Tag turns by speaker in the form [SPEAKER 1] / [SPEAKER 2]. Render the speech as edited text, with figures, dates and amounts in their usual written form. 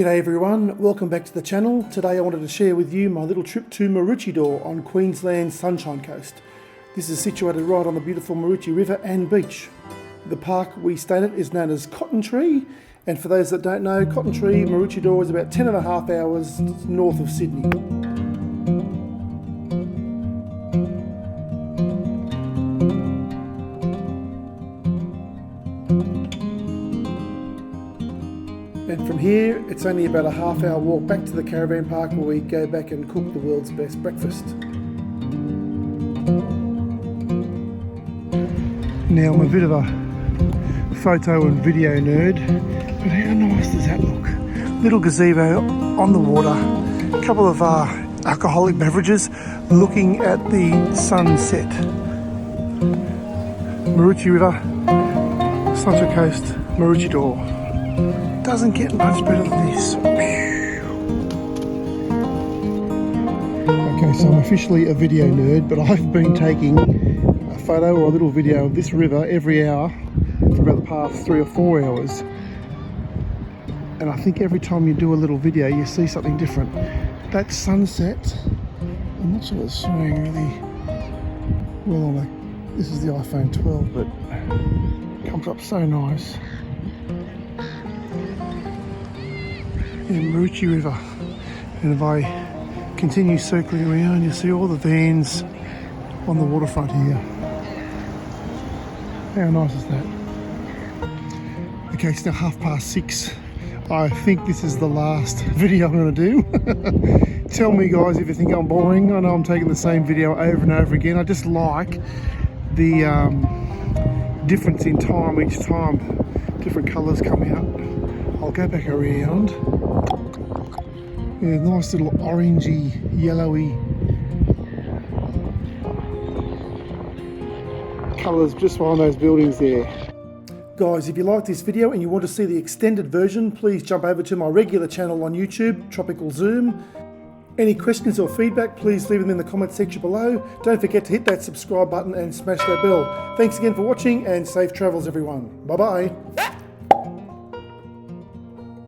[SPEAKER 1] G'day everyone, welcome back to the channel. Today I wanted to share with you my little trip to Maruchi River on Queensland's Sunshine Coast. This is situated right on the beautiful Maruchi River and beach. The park we stayed at is known as Cotton Tree, and for those that don't know, Cotton Tree, Maruchi River is about 10.5 hours north of Sydney. And from here, it's only about a half-hour walk back to the caravan park where we go back and cook the world's best breakfast. Now, I'm a bit of a photo and video nerd, but how nice does that look? Little gazebo on the water, a couple of alcoholic beverages, looking at the sunset. Maruchi River, Sunshine Coast, Maruchi River. Doesn't get much better than this. Okay, so I'm officially a video nerd, but I've been taking a photo or a little video of this river every hour for about the past 3 or 4 hours. And I think every time you do a little video, you see something different. That sunset, I'm not sure it's showing really well on this is the Iphone12, but it comes up so nice. In Maruchi River, and if I continue circling around, you see all the vans on the waterfront here. How nice is that? Okay, it's now 6:30. I think this is the last video I'm going to do. Tell me guys if you think I'm boring. I know I'm taking the same video over and over again. I just like the difference in time each time. Different colours come out. I'll go back around. Yeah, nice little orangey, yellowy colours just behind those buildings there. Guys, if you like this video and you want to see the extended version, please jump over to my regular channel on YouTube, Tropical Zoom. Any questions or feedback, please leave them in the comment section below. Don't forget to hit that subscribe button and smash that bell. Thanks again for watching and safe travels everyone. Bye bye.